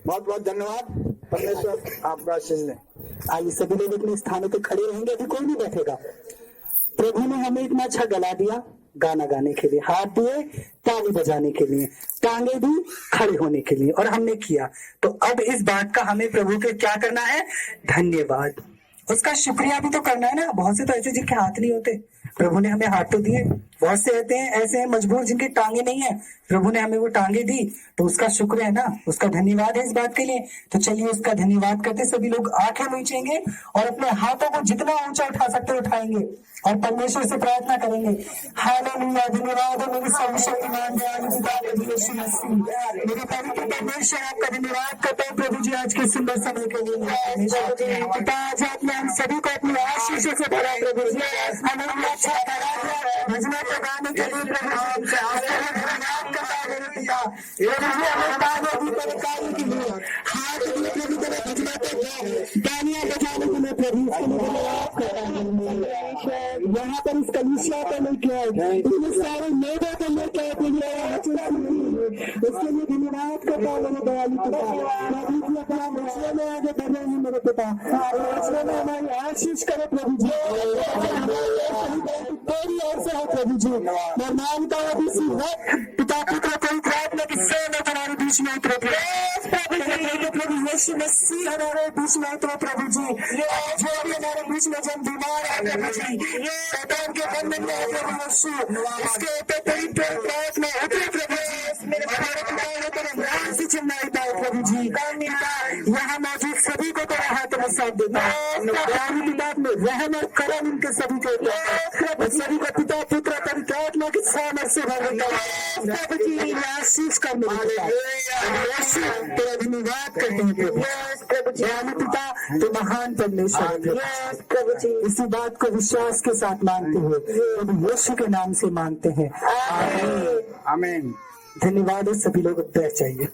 बहुत बहुत धन्यवाद परमेश्वर आपका आशीष दें। आइए सभी लोग अपने स्थानों पे खड़े रहेंगे, अभी कोई नहीं बैठेगा। प्रभु ने हमें इतना अच्छा गला दिया गाना गाने के लिए, हाथ दिए ताली बजाने के लिए, टांगे दी खड़े होने के लिए, और हमने किया। तो अब इस बात का हमें प्रभु के क्या करना है? धन्यवाद, उसका शुक्रिया भी तो करना है ना। बहुत से तो ऐसे जिनके हाथ नहीं होते, प्रभु ने हमें हाथ तो दिए। बहुत से रहते हैं ऐसे हैं मजबूर जिनकी टांगे नहीं है, प्रभु ने हमें वो टांगे दी, तो उसका शुक्र है ना, उसका धन्यवाद है इस बात के लिए। तो चलिए उसका धन्यवाद करते सभी लोग आंखें मीचेंगे और अपने हाथों को जितना ऊंचा उठा सकते उठाएंगे और परमेश्वर से प्रार्थना करेंगे। हालेलुया, धन्यवाद है मेरे सर्वशक्तिमान दयालु पिता प्रभु यीशु मसीह, मेरे पवित्र परमेश्वर आपका धन्यवाद करता हूँ प्रभु जी आज के सुंदर समय के लिए। पिता आज आपने हम सभी को अपनी आशीषों से भरा प्रभु जी, हमें अच्छा भजना गाने के लिए प्रभु जी धन्यवाद करता है मेरे पिता। हमें कार्य भी तेरे कार्य के लिए हाथ दिए प्रभु तेरे भजना के गानियां बजाने के लिए प्रभु इसके लिए धन्यवाद करता हूँ। यहाँ पर इस कलीसिया को लेके आए, इतने सारे लोगों को लेके आए उसके लिए धन्यवाद करता हूँ मेरे दयालु पिता। प्रभु जी अपना मसले में आगे बढ़ रहे हैं मेरे पिता, मसले में हमारी आशीष करे प्रभु जी, तेरी ओर से है प्रभु जी। मैं मानता हूँ इसी वक्त पिता पुत्र पवित्र आत्मा की सेना हमारे बीच में उतरे प्रभु यीशु मसीह हमारे बीच में उतरे प्रभु जी। जो भी हमारे बीच में जब बीमार है प्रभु जी, शैतान के बंधन में है प्रभु यीशु, इसके ऊपर तेरी पवित्र आत्मा उतरे प्रभु जी। मेरे हमारे पिता ने तेरे नाम से चिल्लाता है प्रभु जी। यहाँ मौजूद सभी को तेरा हाथ हमारा साथ देता है। दयालु पिता में रहम और करम उनके सभी के ऊपर है। और सभी को पिता पुत्र पवित्र आत्मा की सामर्थ से भर देता है। आशीष का तेरा धन्यवाद करते हैं प्रभु। दयालु पिता तो महान परमेश्वर है। इसी बात को विश्वास के साथ मानते हुए प्रभु यीशु के नाम से मानते हैं, आमीन। धन्यवाद। सभी लोग बैठ जाइए।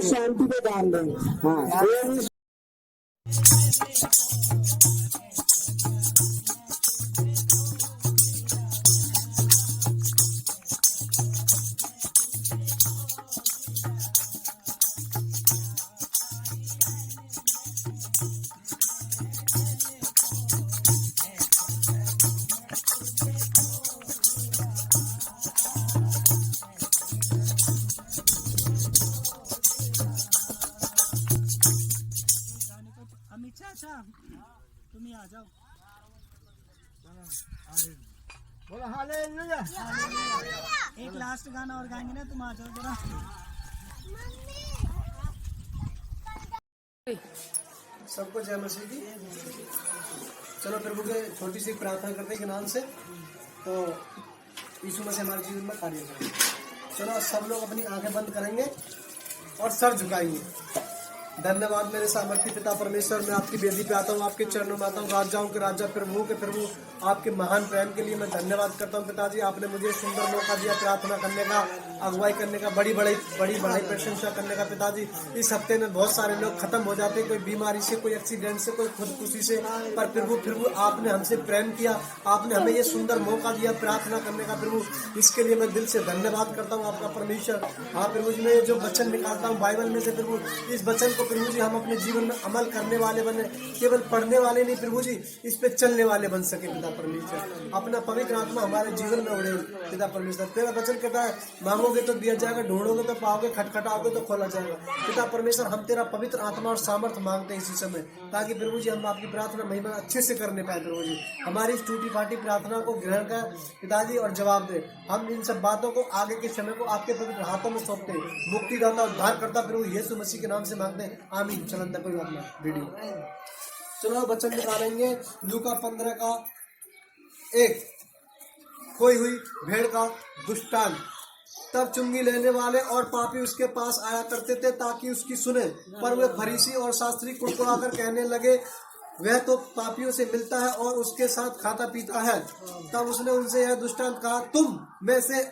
शांति पे ध्यान दें। तुम्ही आ जाओ। बोलो हालेलुया। एक लास्ट गाना और गाएंगे ना, तुम आ जाओ जरा। सबको जय मसीह की। चलो प्रभु के छोटी सी प्रार्थना करते के नाम से, तो यीशु मसीह हमारे जीवन में कार्य करेंगे। चलो सब लोग अपनी आंखें बंद करेंगे और सर झुकाएंगे। धन्यवाद मेरे सामर्थी पिता परमेश्वर, मैं आपकी वेदी पे आता हूँ, आपके चरणों में आता हूँ। राजाओं के राजा, प्रभुओं के प्रभु, आपके महान प्रेम के लिए मैं धन्यवाद करता हूँ पिताजी। आपने मुझे सुंदर मौका दिया प्रार्थना करने का, अगुवाई करने का, बड़ी बड़ी प्रशंसा करने का पिताजी। इस हफ्ते में बहुत सारे लोग खत्म हो जाते हैं, कोई बीमारी से, कोई एक्सीडेंट से, कोई खुदकुशी से, पर प्रभु आपने हमसे प्रेम किया, आपने हमें ये सुंदर मौका दिया प्रार्थना करने का प्रभु। इसके लिए मैं दिल से धन्यवाद करता हूँ आपका परमेश्वर। हाँ प्रभु जी, मैं जो वचन निकालता हूँ बाइबल में से प्रभु, इस वचन को प्रभु जी हम अपने जीवन में अमल करने वाले बने, केवल पढ़ने वाले नहीं प्रभु जी, इस पे चलने वाले बन सके पिता परमेश्वर। अपना पवित्र आत्मा हमारे जीवन में उड़े पिता परमेश्वर। तेरा वचन कहता है, मांगोगे तो दिया जाएगा, ढूंढोगे तो पाओगे, खटखटाओगे तो खोला जाएगा। पिता परमेश्वर, हम तेरा पवित्र आत्मा और सामर्थ्य मांगते हैं इसी समय, ताकि प्रभु जी हम आपकी प्रार्थना महिमा अच्छे से करने पाए प्रभु जी। हमारी इस टूटी फाटी प्रार्थना को ग्रहण कर पिताजी और जवाब दे। हम इन सब बातों को आगे के समय को आपके पवित्र हाथों में सौंपते हैं। मुक्तिदाता उद्धार करता प्रभु यीशु मसीह के नाम से मांगते हैं, आमीन। चलन तक कोई बात नहीं वीडियो। चलो वचन निकालेंगे लूका 15 का 1। खोई हुई भेड़ का दुष्टांत। तब चुंगी लेने वाले और पापी उसके पास आया करते थे ताकि उसकी सुने, पर वे फरीसी और शास्त्री कुड़कुड़ाकर कहने लगे, वह तो पापियों से मिलता है और उसके साथ खाता पीता है। तब उसने उनसे यह दुष्टांत कहा, तुम में से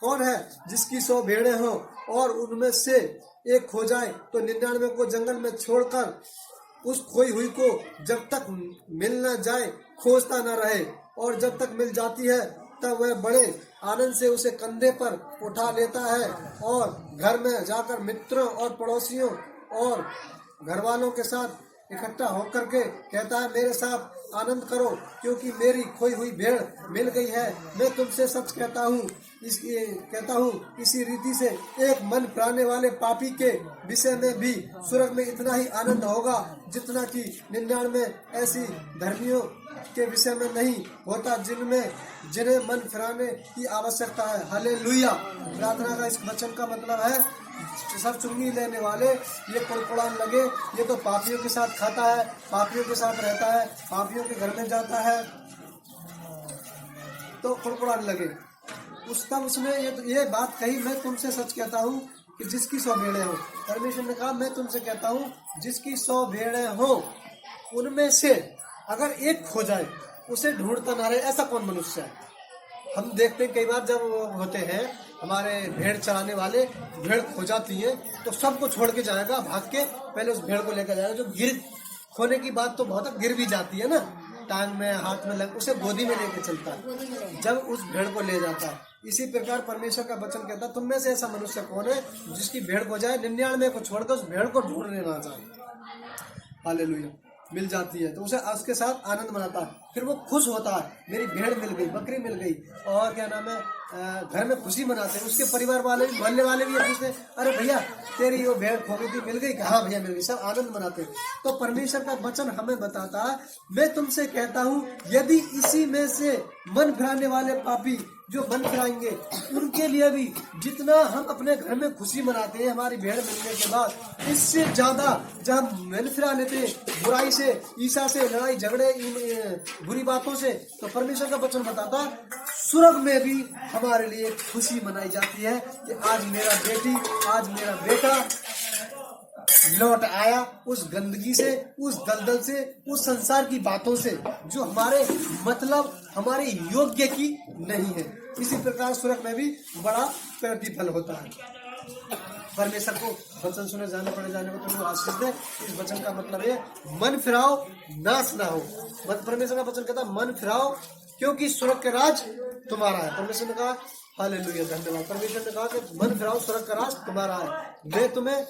कौन है जिसकी 100 भेड़ें हो और उनमें से एक खो जाए तो 99 को जंगल में छोड़कर उस खोई हुई को जब तक मिल न जाए खोजता न रहे, और जब तक मिल जाती है तब वह बड़े आनंद से उसे कंधे पर उठा लेता है और घर में जाकर मित्रों और पड़ोसियों और घर वालों के साथ इकट्ठा होकर के कहता है, मेरे साथ आनंद करो क्योंकि मेरी खोई हुई भेड़ मिल गई है। मैं तुमसे सच कहता हूँ इसी रीति से एक मन प्राणे वाले पापी के विषय में भी स्वर्ग में इतना ही आनंद होगा जितना कि 99 ऐसी धर्मियों के विषय में नहीं होता जिन्हें मन फिराने की आवश्यकता है। हालेलुया। प्रार्थना का इस वचन का मतलब है, सब चुंगी लेने वाले ये कुड़कुड़ाने लगे, ये तो पापियों के साथ खाता है, पापियों के साथ रहता है, पापियों के घर में जाता है, तो कुड़कुड़ाने लगे। तब उसने ये बात कही, मैं तुमसे सच कहता हूँ कि जिसकी 100 भेड़ें हो, परमेश्वर ने कहा मैं तुमसे कहता हूँ जिसकी 100 भेड़ें हो उनमें से अगर एक खो जाए उसे ढूंढता ना रहे, ऐसा कौन मनुष्य है। हम देखते हैं कई बार जब होते हैं हमारे भेड़ चराने वाले, भेड़ खो जाती है तो सबको छोड़ के जाएगा, भाग के पहले उस भेड़ को लेकर जाएगा। जो गिर खोने की बात तो बहुत गिर भी जाती है ना, टांग में हाथ में लग, उसे गोदी में लेके चलता है जब उस भेड़ को ले जाता है। इसी प्रकार परमेश्वर का वचन कहता है, तुम में से ऐसा मनुष्य कौन है जिसकी भेड़ खो जाए 99 को छोड़कर उस भेड़ को ढूंढने ना जाए। हालेलुया। मिल जाती है तो उसे उसके साथ आनंद मनाता है, फिर वो खुश होता है, मेरी भेड़ मिल गई, बकरी मिल गई, और क्या नाम है, घर में खुशी मनाते हैं। उसके परिवार वाले भी, मोहल्ले वाले भी पूछते हैं, अरे भैया तेरी वो भेड़ खो गई थी, मिल गई? हाँ भैया मिल गई, सब आनंद मनाते हैं। तो परमेश्वर का वचन हमें बताता है, मैं तुमसे कहता हूँ यदि इसी में से मन फिराने वाले पापी जो मन फिराएंगे, उनके लिए भी जितना हम अपने घर में खुशी मनाते हैं हमारी भेड़ मिलने के बाद, इससे ज्यादा जब हम मन फिरा लेते हैं बुराई से, ईसा से, लड़ाई झगड़े, बुरी बातों से, तो परमेश्वर का वचन बताता है स्वर्ग में भी हमारे लिए खुशी मनाई जाती है कि आज मेरा बेटी, आज मेरा बेटा लौट आया उस गंदगी से, उस दलदल से, उस संसार की बातों से जो हमारे मतलब हमारे योग्य की नहीं है। इसी प्रकार स्वर्ग में भी बड़ा प्रतिफल होता है। परमेश्वर को वचन सुने जाने पड़े जाने को तुम आशीष दे। इस वचन का मतलब है मन फिराओ नाश ना हो। परमेश्वर का वचन कहता है मन फिराओ क्योंकि स्वर्ग के राज तुम्हारा है। परमेश्वर ने कहा हालेलुया, धन्यवाद। परमेश्वर ने कहा कि मन फिराओ स्वर्ग का राज तुम्हारा है। मैं तुम्हें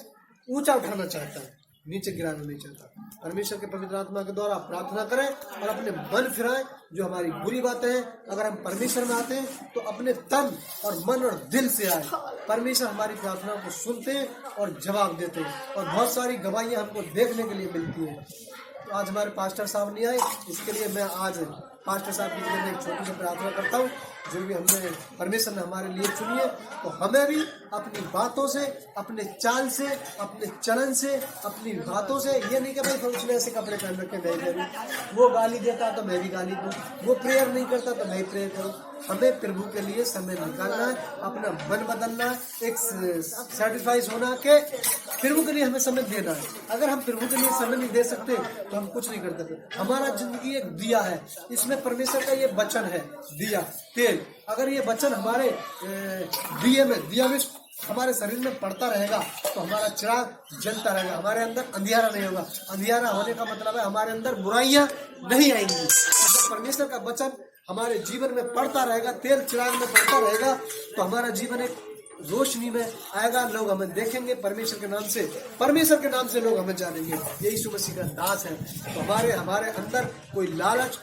ऊंचा उठाना चाहता हूँ, नीचे गिराना नहीं चाहता। परमेश्वर के पवित्र आत्मा के द्वारा प्रार्थना करें और अपने मन फिराएं जो हमारी बुरी बातें हैं। अगर हम परमेश्वर में आते हैं तो अपने तन और मन और दिल से आए। परमेश्वर हमारी प्रार्थना को सुनते हैं और जवाब देते हैं और बहुत सारी गवाहियां हमको देखने के लिए मिलती हैं। तो आज हमारे पास्टर साहब नहीं आए, इसके लिए मैं आज पास्टर साहब के लिए एक छोटी सी प्रार्थना करता हूँ। जो भी हमने परमेश्वर ने हमारे लिए चुनी है, तो हमें भी अपनी बातों से, अपने चाल से, अपने चलन से, अपनी बातों से, ये नहीं कि भाई उसने ऐसे कपड़े पहन रखे मैं करूँ, वो गाली देता तो मैं भी गाली दूँ, वो प्रेयर नहीं करता तो मैं प्रेयर करूँ। हमें प्रभु के लिए समय निकालना है, अपना मन बदलना है, एक सेटिस्फाइज होना के प्रभु के लिए हमें समय देना है। अगर हम प्रभु के लिए समय नहीं दे सकते तो हम कुछ नहीं कर सकते। हमारा जिंदगी एक दिया है, इसमें परमेश्वर का ये वचन है, दिया तेल। अगर ये वचन हमारे दिया में हमारे शरीर में पड़ता रहेगा तो हमारा चिराग जलता रहेगा, हमारे अंदर अंधियारा नहीं होगा। अंधियारा होने का मतलब है हमारे अंदर बुराइयां नहीं आएंगी। जब परमेश्वर का वचन हमारे जीवन में पड़ता रहेगा, तेल चिराग में पड़ता रहेगा, तो हमारा जीवन एक रोशनी में आएगा। लोग हमें देखेंगे परमेश्वर के नाम से लोग हमें जानेंगे ये यीशु मसीह का दास है। तो हमारे अंदर कोई लालच,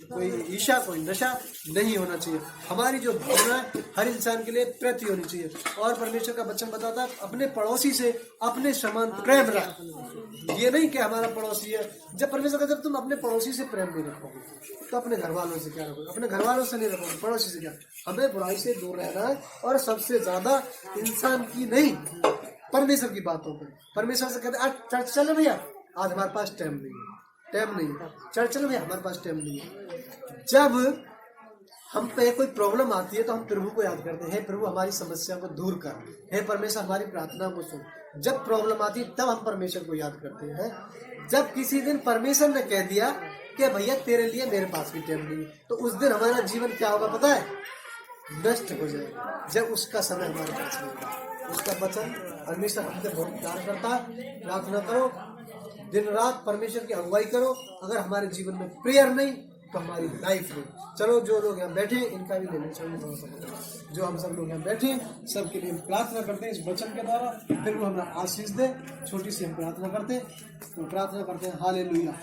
कोई ईर्ष्या, कोई नशा नहीं होना चाहिए। हमारी जो भावना है हर इंसान के लिए प्रति होनी चाहिए। और परमेश्वर का वचन बताता है अपने पड़ोसी से अपने समान प्रेम रख। ये नहीं कि हमारा पड़ोसी है। जब परमेश्वर का, जब तुम अपने पड़ोसी से प्रेम नहीं रखोगे तो अपने घर वालों से क्या रखोगे? अपने घर वालों से नहीं रखोगे, पड़ोसी से क्या? हमें बुराई से दूर रहना है और सबसे ज्यादा इंसान की नहीं, परमेश्वर की बातों पर। परमेश्वर से कहते आज चर्च चले भैया, आज हमारे पास टाइम नहीं है, चर्च चले भैया, हमारे पास टाइम नहीं है। जब हम पे कोई प्रॉब्लम आती है तो हम प्रभु को याद करते हैं, हे प्रभु हमारी समस्या को दूर कर, हे परमेश्वर हमारी प्रार्थना को सुन। जब प्रॉब्लम आती है तब हम परमेश्वर को याद करते हैं। जब किसी दिन परमेश्वर ने कह दिया कि भैया तेरे लिए मेरे पास भी टाइम नहीं है, तो उस दिन हमारा जीवन क्या होगा पता है? नष्ट हो जाएगा। जब उसका समय हमारे पास नहीं होगा। उसका वचन परमेश्वर हमसे बहुत प्यार करता है। प्रार्थना करो, दिन रात परमेश्वर की अगुवाई करो। अगर हमारे जीवन में प्रेयर नहीं तो हमारी लाइफ में। चलो जो लोग यहाँ बैठे इनका भी लेना चाहिए। जो हम सब लोग यहाँ बैठे सबके लिए प्रार्थना करते हैं इस वचन के द्वारा, फिर वो हमें आशीष दे। छोटी सी हम प्रार्थना करते हैं, तो प्रार्थना करते हैं हालेलुया।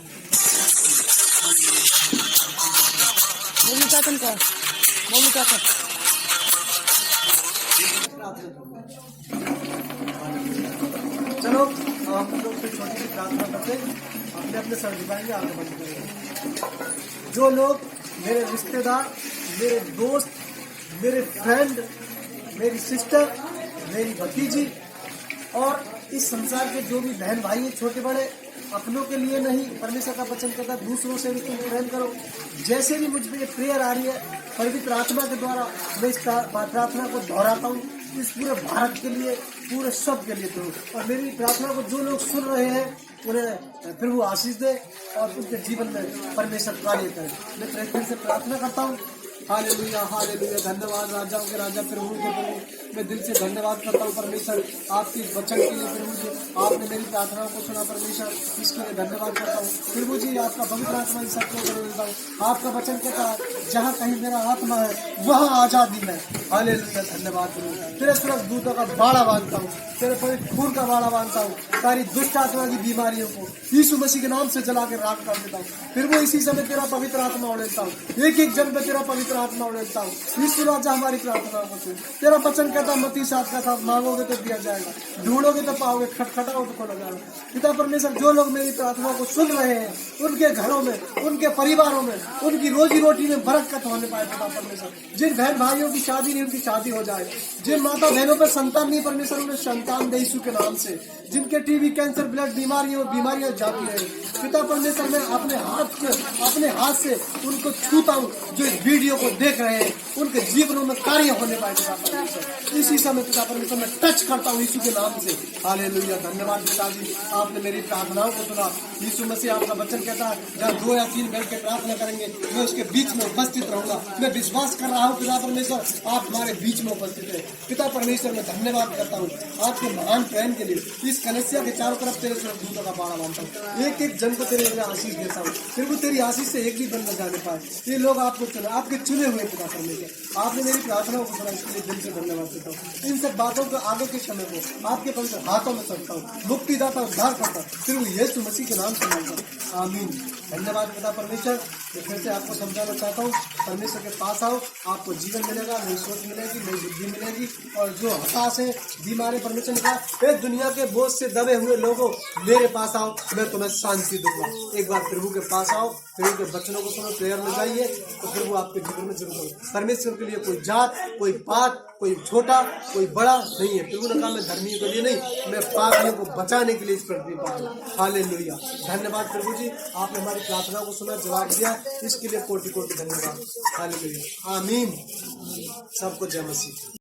चलो हम लोग फिर छोटी सी प्रार्थना करते हैं, अपने अपने सर झुकाएंगे, आगे बंद करेंगे। जो लोग मेरे रिश्तेदार, मेरे दोस्त, मेरे फ्रेंड, मेरी सिस्टर, मेरी भतीजी और इस संसार के जो भी बहन भाई हैं, छोटे बड़े, अपनों के लिए नहीं, परमेश्वर का वचन कहता है दूसरों से भी तुम प्रेम करो। जैसे भी मुझ पे प्रेयर आ रही है पवित्र आत्मा के द्वारा, मैं इस प्रार्थना को दोहराता हूँ इस पूरे भारत के लिए, पूरे सब के लिए करो। और मेरी प्रार्थना को जो लोग सुन रहे हैं उन्हें प्रभु आशीष दे और उनके जीवन में परमेश्वर कार्य करे। मैं फिर से प्रार्थना करता हूँ हालेलुया हालेलुया। धन्यवाद राजाओं के राजा, प्रभु के प्रभु। मैं दिल से धन्यवाद करता हूँ परमेश्वर आपके वचन के लिए प्रभु जी। आपने मेरी प्रार्थनाओं को सुना परमेश्वर, इसके लिए धन्यवाद करता हूँ प्रभु जी। आपका पवित्र आत्मा इन सबको देता हूँ। आपका वचन कहता है जहाँ कहीं मेरा आत्मा है वहाँ आजादी है। हालेलुया धन्यवाद प्रभु। तेरे सुरक्षा दूतों का बाड़ा बांधता हूँ, तेरे पवित्र खून का बाड़ा बांधता हूँ। सारी दुष्ट आत्मा की बीमारियों को यीशु मसीह के नाम से जला के राख कर देता हूँ। फिर वो इसी समय तेरा पवित्र आत्मा उड़ेलता हूँ, एक एक जन पे तेरा पवित्र आत्मा उड़ेलता हूँ। यीशु राजा हमारी प्रार्थना को सुन। तेरा वचन कहता मत्ती 7 का था, मांगोगे तो दिया जाएगा, ढूंढोगे तो पाओगे, खटखटाओ तो खोला जाएगा। पिता परमेश्वर जो लोग मेरी प्रार्थना को सुन रहे हैं उनके घरों में, उनके परिवारों में, उनकी रोजी रोटी में बरकत होने पाए पिता परमेश्वर। जिन बहन भाइयों की शादी नहीं उनकी शादी हो जाए, जिन माता बहनों पर संतान नहीं परमेश्वर उन्हें संतान दे यीशु के नाम से। जिनके टीबी कैंसर ब्लड बीमारियां जाती है पिता परमेश्वर, मैं अपने हाथ से उनको छूता हूँ। जो इस वीडियो को देख रहे हैं उनके जीवनों में कार्य होने पाए पिता परमेश्वर। इसी समय पिता परमेश्वर मैं टच करता हूँ यीशु के नाम से। हालेलुया धन्यवाद पिताजी, आपने मेरी प्रार्थनाओं को सुना। यीशु मसीह आपका वचन कहता है जहाँ 2 या 3 बैठ के प्रार्थना करेंगे मैं उसके बीच में उपस्थित रहूंगा। मैं विश्वास कर रहा हूँ पिता परमेश्वर आप हमारे बीच में उपस्थित है। पिता परमेश्वर मैं धन्यवाद करता हूँ आपके महान प्रेम के लिए। इस कलेसिया के चारों तरफ तेरे दूतों का बाड़ा बांधता हूँ, एक एक जन को तेरे मैं आशीष देता हूँ। फिर वो तेरी आशीष से एक भी बन न जाने पाए। ये लोग आपको चुने, आपके चुने हुए पिता परमेश्वर। आपने मेरी प्रार्थनाओं को सुना, इसके लिए दिल से धन्यवाद देता हूँ। इन सब बातों को आगे के समय को आपके पवित्र हाथों में सौंपता हूँ, मुक्तिदाता उद्धार करता हूँ। फिर वो यीशु मसीह के नाम से मांगता हूँ, आमीन। धन्यवाद पिता परमेश्वर। मैं फिर से आपको समझाना चाहता हूँ परमेश्वर के पास आओ, आपको जीवन मिलेगा, नई सोच मिलेगी, नई बुद्धि मिलेगी। और जो हताश है बीमार है परमेश्वर ने कहा दुनिया के बोझ से दबे हुए लोगों मेरे पास आओ, मैं तुम्हें शांति दूंगा। एक बार प्रभु के पास आओ, प्रभु के वचनों को सुनो, प्रेयर में जाइए तो फिर वो आपके जीवन में जरूर होगा। परमेश्वर के लिए कोई जात, कोई पात, कोई छोटा, कोई बड़ा नहीं है। प्रभु ने कहा मैं धर्मियों के लिए नहीं, मैं पापियों को बचाने के लिए इस पृथ्वी पर आया। हालेलुया धन्यवाद प्रभु जी, आपने हमारी प्रार्थना को सुना, जवाब दिया, इसके लिए कोटि कोटि धन्यवाद। हालेलुया आमीन। सबको जय मसीह।